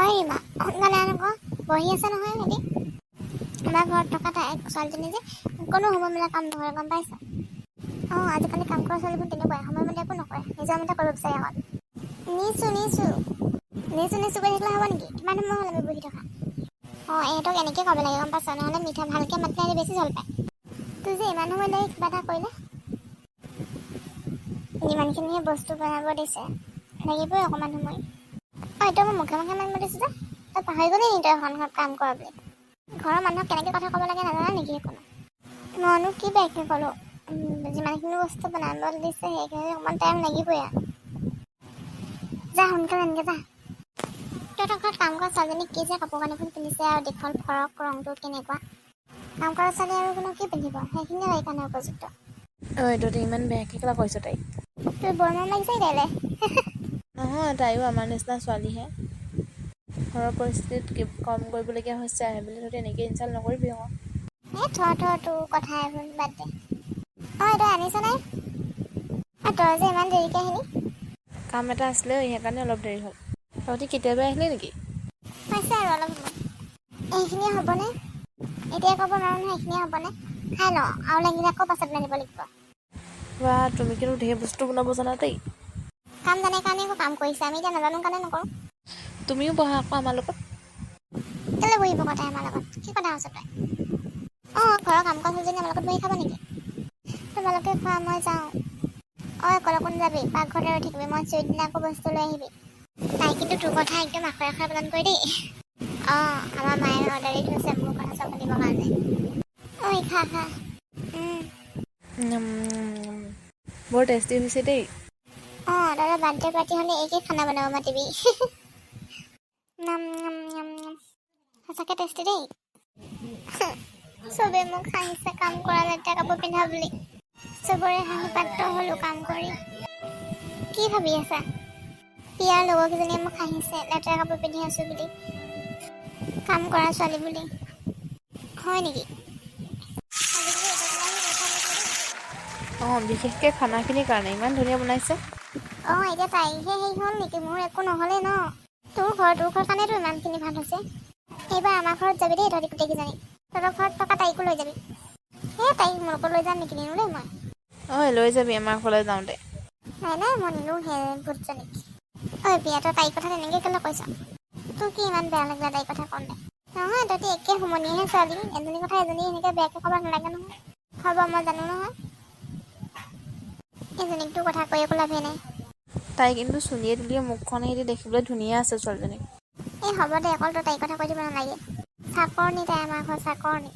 অই ৰীমা, সোনকালে আনক বহি আছে নহয় সিহঁতি। আমাৰ ঘৰত থকা তাই ছোৱালীজনী যে কোনো সময়মতে কাম নকৰে, গম পাইছা? আজিকালি কাম কৰা ছোৱালীবোৰ তেনেকুৱাই, সময়মতে একো নকৰে, নিজৰ মতে কৰিব বিচাৰে আকৌ। নিছো কৰি থাকিলে হ'ব নেকি? কিমান সময় হ'ল আমি বহি থকা? ইহঁতক এনেকৈ ক'ব লাগে, গম পাইছা? নহ'লে মিঠা ভালকৈ মাতিলে সিহঁতি বেছি জল পায়। তোৰ যে ইমান সময় লাগি কিবা এটা কৰিলে, যিমানখিনিহে বস্তু বনাব দিছে লাগিবই অকণমান সময়। তই মই মুখে মাতিব দিছোঁ যে তই পাহৰি গ'লি নি? তই এখন ঘৰত কাম কৰা বুলি। ঘৰৰ মানুহক কেনেকৈ কথা ক'ব লাগে নাজানা নেকি একো? মইনো কি বেয়াকৈ ক'লোঁ? যিমানখিনি বস্তু বনাব দিছে সেইখিনি অকণমান টাইম লাগিবই আৰু। যা সোনকালে এনেকৈ যা। তহঁতৰ ঘৰত কাম কৰা ছোৱালীজনীক কি যে কাপোৰ কানিখন পিন্ধিছে আৰু দীঘল ফৰক ৰংটো কেনেকুৱা। কাম কৰা ছোৱালী আৰু কোনো কি পিন্ধিব? সেইখিনিয়ে তাইৰ কাৰণে উপযুক্ত। তহঁতি ইমান বেয়াকৈ কেলা কৈছ তাইক? তোৰ বৰ মৰম লাগিছে তাইলৈ। নহয়, তাইও আমাৰ নিচিনা ছোৱালীহে। ঘৰৰ পৰিস্থিতিত কম কৰিবলগীয়া হৈছে, আহি বুলি তহঁতি এনেকৈ ইনচাল্ট নকৰিবি আকৌ। তোৰ কথা এইবোৰ বাদ দে। তই আনিছ নাই? তই যে ইমান দেৰিকৈ আহিলি? কাম এটা আছিলে সেইকাৰণে অলপ দেৰি হ'ল। তহঁতি কেতিয়াবাই আহিলি নেকি? হৈছে আৰু অলপ সময়। এইখিনিয়ে হ'বনে? এতিয়া ক'ব নোৱাৰোঁ নহয়, এইখিনিয়ে হ'বনে? খাই লওঁ আৰু লাগিলে আকৌ পাছত আনিব লাগিব। বা তুমি কিন্তু ঢেৰ বস্তু বনাব জানা দেই। কাম জানে কাৰণে একো কাম কৰিছে, আমি এতিয়া নাজানো কাৰণে নকৰোঁ। তুমিও বহা আকৌ আমাৰ লগত। কেলৈ বহিব কথা আমাৰ লগত? কি কথা আছে তই? ঘৰৰ কাম কৰা ছোৱালীজনী আমাৰ লগত বহি খাব নেকি? তোমালোকে খোৱা, মই যাওঁ। কলকোণ যাবি? পাকঘৰতে ৰৈ থাকিবি, মই চিঞৰি দিলে আকৌ বস্তু লৈ আহিবি। তাই কিন্তু তোৰ কথা একদম আখৰে পালন কৰি দেই। আমাৰ মায়ে অৰ্ডাৰ দি থৈছে মোৰ কথা চব শুনিবৰ কাৰণে। খা। বৰ টেষ্টি হৈছে দেই। তহঁতৰ বাৰ্থডে পাৰ্টি হ'লে এইকে খানা বনাব মাতিবি। সঁচাকৈ টেষ্টি দেই। চবেই মোক হাঁহিছে কাম কৰা লেতেৰা কাপোৰ পিন্ধা বুলি। চবৰে হাঁহি পাত্ৰ হ'লো কাম কৰি। কি ভাবি আছা? পিয়াৰ লগৰকেইজনীয়ে মোক হাঁহিছে লেতেৰা কাপোৰ পিন্ধি আছোঁ বুলি, কাম কৰা ছোৱালী বুলি। হয় নেকি? বিশেষকৈ খানাখিনিৰ কাৰণে ইমান ধুনীয়া বনাইছে। এতিয়া তাইহে হেৰি হ'ল নেকি? মোৰ একো নহ'লেই ন? তোৰ ঘৰ কাৰণেতো ইমানখিনি ভাল হৈছে। এইবাৰ আমাৰ ঘৰত যাবি দেই তহঁতি গোটেইকেইজনী। তহঁতৰ ঘৰত থকা তাইকো লৈ যাবি। তাইক মোৰ লগত লৈ যাম নেকি? নিনো দেই মই। লৈ যাবি আমাৰ ঘৰলৈ যাওঁতে। নাই মই নিনো সেই ভূতজনীক। বিয়া তই তাইৰ কথা তেনেকৈ কেলৈ কৈছ? তোৰ কি ইমান বেয়া লাগিলে তাইৰ কথা কওঁতে? নহয়, তহঁতি একে সমনীয়াহে ছোৱালী। এজনী কথা এজনী এনেকৈ বেয়াকৈ ক'ব নালাগে নহয়। হ'ব, মই জানো নহয়। এজনীকতো কথা কৈ একো লাভেই নাই। তাই কিন্তু চুলিয়ে তুলিয়ে মুখখন সেতি দেখিবলৈ ধুনীয়া আছে ছোৱালীজনী। হ'ব দে, অকল তই তাইৰ কথা কৈ দিব নালাগে। চাকৰণি তাই আমাৰ ঘৰ চাকৰণি।